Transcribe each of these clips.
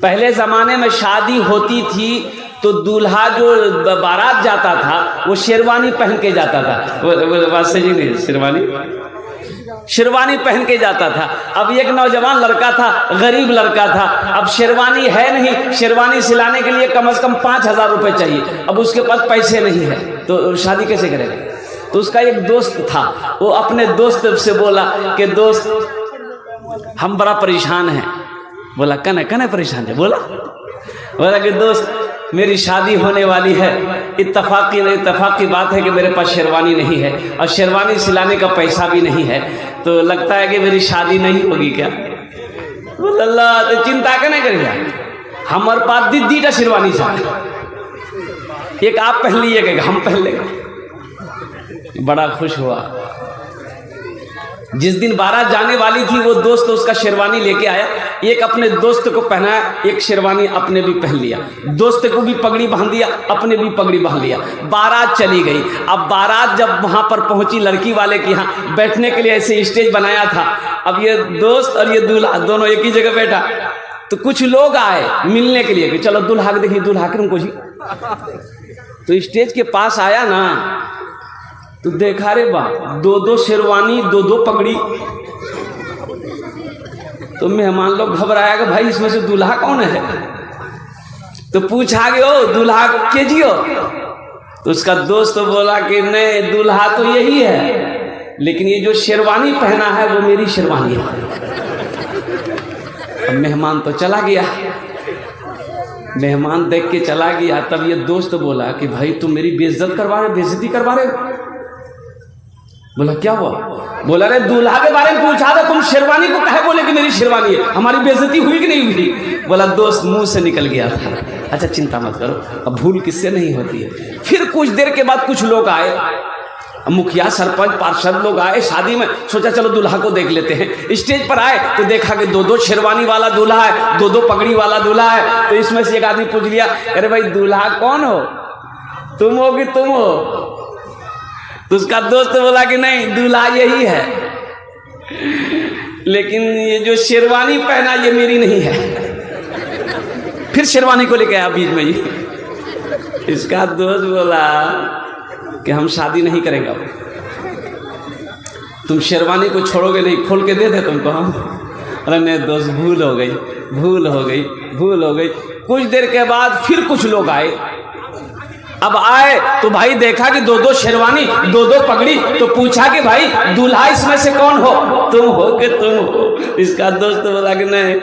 पहले ज़माने में शादी होती थी तो दूल्हा जो बारात जाता था वो शेरवानी पहन के जाता था। वो बात सही नहीं, शेरवानी पहन के जाता था। अब एक नौजवान लड़का था, गरीब लड़का था, अब शेरवानी है नहीं, शेरवानी सिलाने के लिए कम से कम 5,000 रुपये चाहिए। अब उसके पास पैसे नहीं है तो शादी कैसे करेगा? तो उसका एक दोस्त था, वो अपने दोस्त से बोला कि दोस्त हम बड़ा परेशान हैं। बोला कने परेशान है? बोला कि दोस्त मेरी शादी होने वाली है, इत्तफाक की बात है कि मेरे पास शेरवानी नहीं है और शेरवानी सिलाने का पैसा भी नहीं है, तो लगता है कि मेरी शादी नहीं होगी क्या? बोला अल्लाह तो चिंता कने करिए, हमारे पास दीदी शेरवानी था, एक आप पहन लीजिएगा, हम पहन लेंगे। बड़ा खुश हुआ। जिस दिन बारात जाने वाली थी वो दोस्त उसका शेरवानी लेके आया, एक अपने दोस्त को पहनाया, एक शेरवानी अपने भी पहन लिया, दोस्त को भी पगड़ी बांध दिया, अपने भी पगड़ी बांध लिया। बारात चली गई। अब बारात जब वहां पर पहुंची, लड़की वाले के यहाँ बैठने के लिए ऐसे स्टेज बनाया था। अब ये दोस्त और ये दूल्हा दोनों एक ही जगह बैठा, तो कुछ लोग आए मिलने के लिए कि चलो दूल्हा के देखिए, दूल्हा के उनको जी। तो स्टेज के पास आया ना तो देखा रे बा, 2-2 शेरवानी, 2-2 पगड़ी। तो मेहमान लोग घबराया कि भाई इसमें से दूल्हा कौन है? तो पूछा गया ओ दूल्हा के जियो? तो उसका दोस्त बोला कि नहीं, दूल्हा तो यही है, लेकिन ये जो शेरवानी पहना है वो मेरी शेरवानी है। अब मेहमान तो चला गया, मेहमान देख के चला गया। तब ये दोस्त बोला कि भाई तुम मेरी बेइज्जती करवा रहे। बोला क्या हुआ? बोला रे दूल्हा के बारे में पूछा था, तुम शेरवानी को कहे बोले कि मेरी शेरवानी है, हमारी बेइज्जती हुई कि नहीं हुई? बोला दोस्त मुंह से निकल गया था। अच्छा चिंता मत करो, अब भूल किससे नहीं होती है। फिर कुछ देर के बाद कुछ लोग आए, मुखिया सरपंच पार्षद लोग आए शादी में। सोचा चलो दूल्हा को देख लेते हैं। स्टेज पर आए तो देखा कि 2-2 शेरवानी वाला दूल्हा है, 2-2 पगड़ी वाला दूल्हा है। तो इसमें से एक आदमी पूछ लिया, अरे भाई दूल्हा कौन हो, तुम हो कि तुम हो? तो उसका दोस्त बोला कि नहीं, दूल्हा यही है, लेकिन ये जो शेरवानी पहना ये मेरी नहीं है। फिर शेरवानी को लेके आया बीच में ही। इसका दोस्त बोला कि हम शादी नहीं करेंगे, तुम शेरवानी को छोड़ोगे नहीं, खोल के दे दे तुमको हम। अरे नहीं दोस्त, भूल हो गई। कुछ देर के बाद फिर कुछ लोग आए। अब आए तो भाई देखा कि 2-2 शेरवानी, 2-2 पगड़ी। तो पूछा कि भाई दूल्हा इसमें से कौन हो? तुम हो कि तुम हो? इसका दोस्त बोला कि नहीं,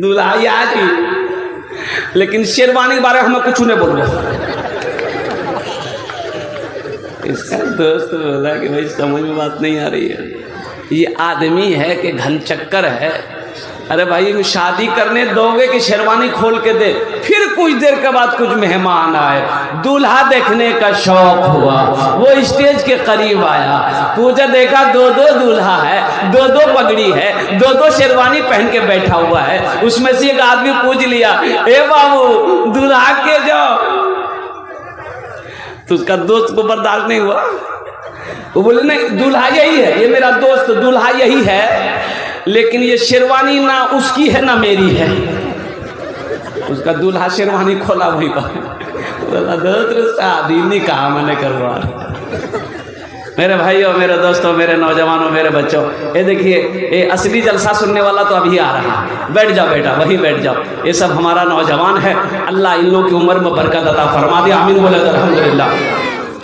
दूल्हा याद ही, लेकिन शेरवानी के बारे में हमें कुछ नहीं बोलो। इसका दोस्त बोला कि भाई समझ में बात नहीं आ रही है, ये आदमी है कि घन चक्कर है। अरे भाई शादी करने दोगे कि शेरवानी खोल के दे? फिर कुछ देर के बाद कुछ मेहमान आए, दूल्हा देखने का शौक हुआ, वो स्टेज के करीब आया, पूछा देखा 2-2 दूल्हा है, 2-2 पगड़ी है, 2-2 शेरवानी पहन के बैठा हुआ है। उसमें से एक आदमी पूछ लिया, ए बाबू दूल्हा के जाओ। तो उसका दोस्त को बर्दाश्त नहीं हुआ, वो बोले नहीं, दूल्हा यही है, ये मेरा दोस्त दूल्हा यही है, लेकिन ये शेरवानी ना उसकी है ना मेरी है। उसका दूल्हा शेरवानी खोला वहीं पर। बोला दोस्त शादी निकाह मैंने करवा। मेरे भाइयों, मेरे दोस्तों, मेरे नौजवानों, मेरे बच्चों, ये देखिए ये असली जलसा सुनने वाला तो अभी आ रहा है। बैठ जाओ बेटा, वहीं बैठ जाओ। ये सब हमारा नौजवान है, अल्लाह इन लोगों की उम्र में बरकत अता फरमा दे, आमीन बोले अल्हम्दुलिल्लाह।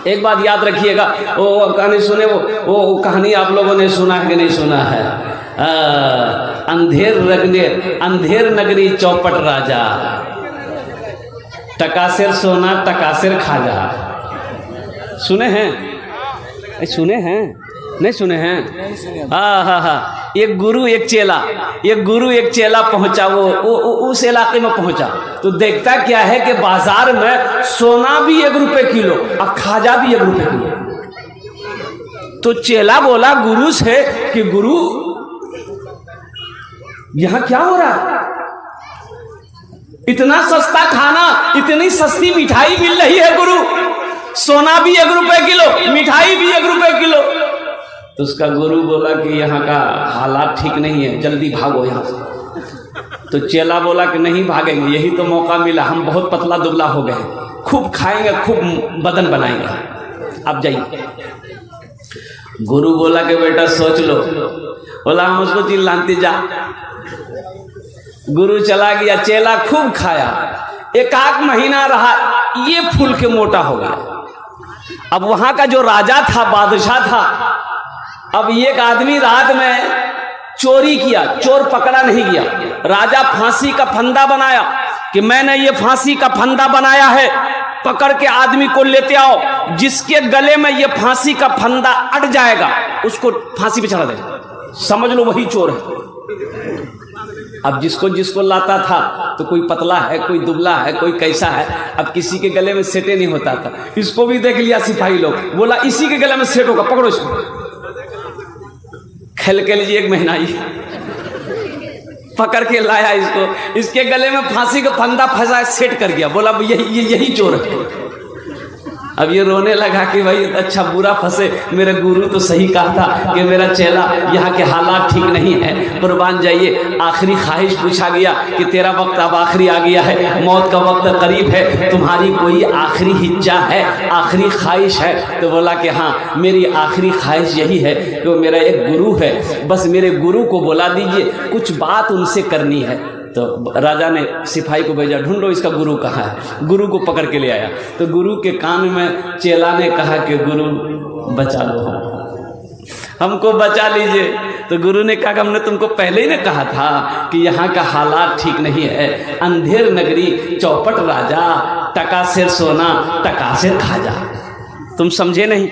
एक बात याद रखिएगा, वो कहानी सुने, वो कहानी आप लोगों ने सुना है कि नहीं सुना है? अंधेर नगरी चौपट राजा, टकासेर सोना टकासेर खाजा। सुने हैं? नहीं सुने हैं? हाँ। एक गुरु एक चेला पहुंचा, वो उस इलाके में पहुंचा तो देखता क्या है कि बाजार में सोना भी 1 रुपए किलो और खाजा भी 1 रुपए किलो। तो चेला बोला गुरु से कि गुरु यहां क्या हो रहा है? इतना सस्ता खाना, इतनी सस्ती मिठाई मिल रही है गुरु, सोना भी 1 रुपए किलो, मिठाई भी 1 रुपए किलो। तो उसका गुरु बोला कि यहाँ का हालात ठीक नहीं है, जल्दी भागो यहाँ से। तो चेला बोला कि नहीं भागेंगे, यही तो मौका मिला, हम बहुत पतला दुबला हो गए, खूब खाएंगे, खूब बदन बनाएंगे, आप जाइए। गुरु बोला कि बेटा सोच लो। बोला हम उसको चिल्लाते जा। गुरु चला गया, चेला खूब खाया, एक आध महीना रहा, ये फूल के मोटा हो गया। अब वहां का जो राजा था, बादशाह था, अब एक आदमी रात में चोरी किया, चोर पकड़ा नहीं गया। राजा फांसी का फंदा बनाया कि मैंने ये फांसी का फंदा बनाया है, पकड़ के आदमी को लेते आओ, जिसके गले में ये फांसी का फंदा अट जाएगा उसको फांसी पे चढ़ा देगा, समझ लो वही चोर है। अब जिसको जिसको लाता था, तो कोई पतला है, कोई दुबला है, कोई कैसा है, अब किसी के गले में सेटे नहीं होता था। इसको भी देख लिया सिपाही लोग, बोला इसी के गले में सेट होगा, पकड़ो इसको। खेल के लीजिए, एक महीना ही पकड़ के लाया इसको, इसके गले में फांसी का फंदा फंसा, सेट कर गया। बोला यही चोर है। अब ये रोने लगा कि भाई अच्छा बुरा फंसे, मेरे गुरु तो सही कहा था कि मेरा चेला यहाँ के हालात ठीक नहीं है, कुर्बान जाइए। आखिरी ख्वाहिश पूछा गया कि तेरा वक्त अब आखिरी आ गया है, मौत का वक्त करीब है, तुम्हारी कोई आखिरी हिज्जा है, आखिरी ख्वाहिश है? तो बोला कि हाँ, मेरी आखिरी ख्वाहिश यही है कि वो मेरा एक गुरु है, बस मेरे गुरु को बुला दीजिए, कुछ बात उनसे करनी है। तो राजा ने सिपाही को भेजा, ढूंढो इसका गुरु कहाँ है। गुरु को पकड़ के ले आया, तो गुरु के कान में चेला ने कहा कि गुरु बचा लो, हमको बचा लीजिए। तो गुरु ने कहा कि हमने तुमको पहले ही ने कहा था कि यहाँ का हालात ठीक नहीं है, अंधेर नगरी, चौपट राजा, टका से सोना टका से खाजा। तुम समझे नहीं,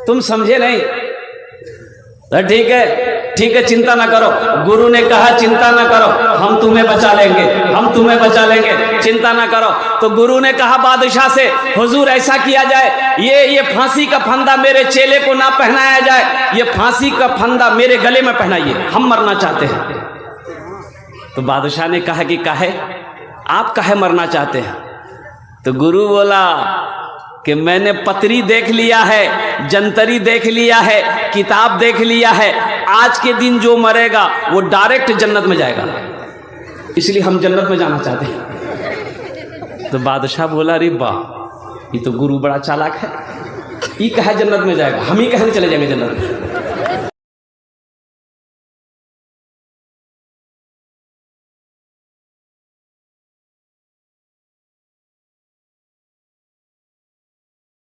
तुम समझे नहीं। ठीक है, चिंता ना करो। गुरु ने कहा चिंता ना करो, हम तुम्हें बचा लेंगे, हम तुम्हें बचा लेंगे, चिंता ना करो। तो गुरु ने कहा बादशाह से, हुजूर ऐसा किया जाए, ये फांसी का फंदा मेरे चेले को ना पहनाया जाए, ये फांसी का फंदा मेरे गले में पहनाइए, हम मरना चाहते हैं। तो बादशाह ने कहा कि काहे, आप काहे मरना चाहते हैं? तो गुरु बोला कि मैंने पत्री देख लिया है, जंतरी देख लिया है, किताब देख लिया है, आज के दिन जो मरेगा वो डायरेक्ट जन्नत में जाएगा, इसलिए हम जन्नत में जाना चाहते हैं। तो बादशाह बोला, अरे वाह, ये तो गुरु बड़ा चालाक है, ये कहा जन्नत में जाएगा, हम ही कहीं चले जाएंगे जन्नत में।